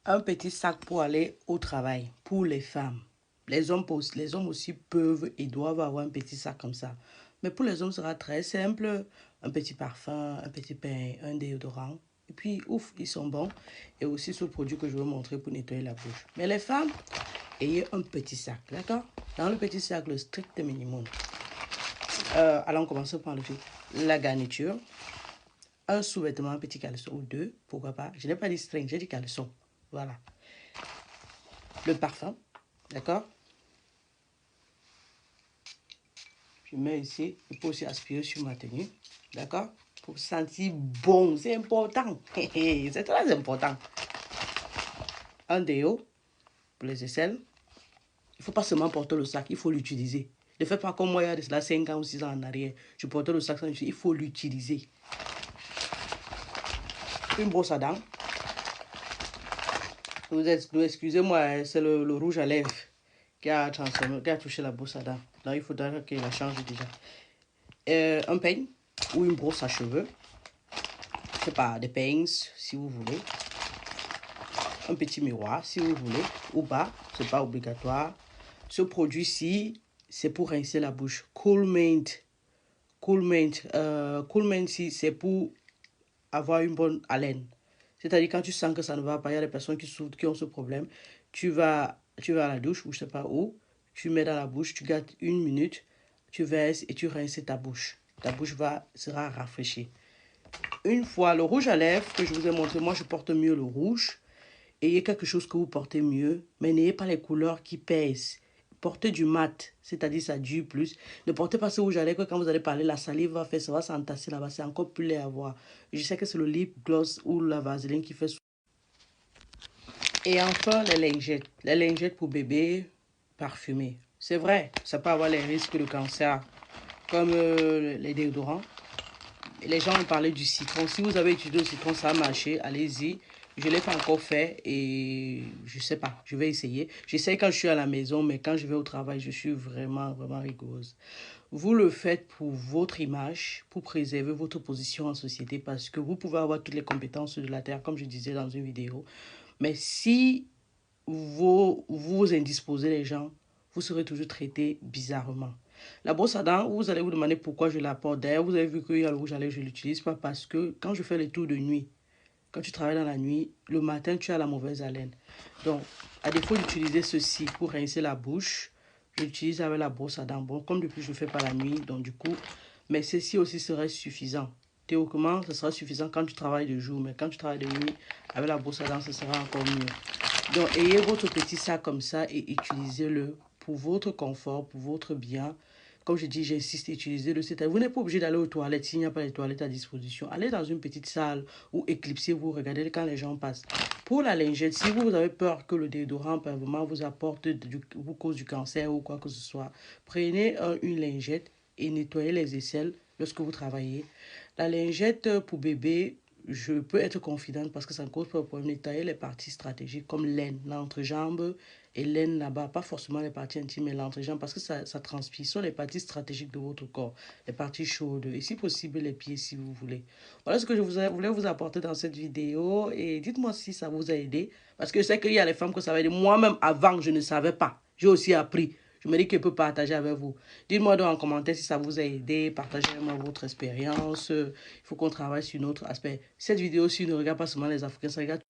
Un petit sac pour aller au travail, pour les femmes. Les hommes aussi peuvent et doivent avoir un petit sac comme ça. Mais pour les hommes, ce sera très simple. Un petit parfum, un petit pain, un déodorant. Et puis, ouf, ils sont bons. Et aussi ce produit que je vais vous montrer pour nettoyer la bouche. Mais les femmes, ayez un petit sac, d'accord? Dans le petit sac, le strict minimum. Allons commencer par la garniture. Un sous-vêtement, un petit caleçon ou deux, pourquoi pas. Je n'ai pas dit string, j'ai dit caleçon. Voilà. Le parfum, d'accord? Je mets ici, je peux aussi aspirer sur ma tenue, d'accord? Pour sentir bon, c'est important. C'est très important. Un déo pour les aisselles. Il ne faut pas seulement porter le sac, il faut l'utiliser. Ne faites pas comme moi, il y a de cela 5 ans ou 6 ans en arrière. Je portais le sac sans utiliser, il faut l'utiliser. Une brosse à dents. Excusez-moi, c'est le rouge à lèvres qui a touché la brosse à dents. Donc il faudra qu'il la change déjà. Un peigne ou une brosse à cheveux. Je sais pas, des peignes si vous voulez. Un petit miroir si vous voulez. Ou pas, c'est pas obligatoire. Ce produit-ci, c'est pour rincer la bouche. Cool Mint. Cool Mint, c'est pour avoir une bonne haleine. C'est-à-dire quand tu sens que ça ne va pas, il y a des personnes qui ont ce problème. Tu vas à la douche ou je sais pas où. Tu mets dans la bouche, tu gardes 1 minute. Tu verses et tu rinces ta bouche. Ta bouche sera rafraîchie. Une fois, le rouge à lèvres que je vous ai montré, moi je porte mieux le rouge. Ayez quelque chose que vous portez mieux, mais n'ayez pas les couleurs qui pèsent. Portez du mat, c'est-à-dire ça dure plus. Ne portez pas ce rouge à lèvres que quand vous allez parler, la salive va faire, ça va s'entasser là-bas, c'est encore plus laid à voir. Je sais que c'est le lip gloss ou la vaseline qui fait ça. Et enfin, les lingettes pour bébé parfumées. C'est vrai, ça peut avoir les risques de cancer, comme les déodorants. Les gens ont parlé du citron. Si vous avez utilisé le citron, ça a marché, allez-y. Je ne l'ai pas encore fait et je ne sais pas, je vais essayer. J'essaie quand je suis à la maison, mais quand je vais au travail, je suis vraiment rigoureuse. Vous le faites pour votre image, pour préserver votre position en société, parce que vous pouvez avoir toutes les compétences de la Terre, comme je disais dans une vidéo. Mais si vous indisposez les gens, vous serez toujours traité bizarrement. La brosse à dents, vous allez vous demander pourquoi je la porte. D'ailleurs, vous avez vu qu'il y a le rouge à lèvres, je ne l'utilise pas parce que quand je fais les tours de nuit, quand tu travailles dans la nuit, le matin, tu as la mauvaise haleine. Donc, à défaut d'utiliser ceci pour rincer la bouche, je l'utilise avec la brosse à dents. Bon, comme depuis, je ne fais pas la nuit, donc du coup, mais ceci aussi serait suffisant. Théoriquement, ce sera suffisant quand tu travailles de jour, mais quand tu travailles de nuit, avec la brosse à dents, ce sera encore mieux. Donc, ayez votre petit sac comme ça et utilisez-le pour votre confort, pour votre bien. Comme je dis, j'insiste, utilisez-le. Vous n'êtes pas obligé d'aller aux toilettes s'il n'y a pas les toilettes à disposition. Allez dans une petite salle ou éclipsez-vous, regardez quand les gens passent. Pour la lingette, si vous avez peur que le déodorant vraiment vous apporte vous cause du cancer ou quoi que ce soit, prenez une lingette et nettoyez les aisselles lorsque vous travaillez. La lingette pour bébé, je peux être confidente parce que ça ne cause pas de problème. Nettoyer les parties stratégiques comme l'aine, l'entrejambe et l'aine là-bas, pas forcément les parties intimes, mais l'entrejambe parce que ça transpire. Ce sont les parties stratégiques de votre corps, les parties chaudes et si possible les pieds si vous voulez. Voilà ce que je voulais vous apporter dans cette vidéo et dites-moi si ça vous a aidé parce que je sais qu'il y a les femmes que ça va aider. Moi-même, avant, je ne savais pas. J'ai aussi appris. Je me dis que je peux partager avec vous. Dites-moi donc en commentaire si ça vous a aidé. Partagez-moi votre expérience. Il faut qu'on travaille sur notre aspect. Cette vidéo-ci ne regarde pas seulement les Africains, ça regarde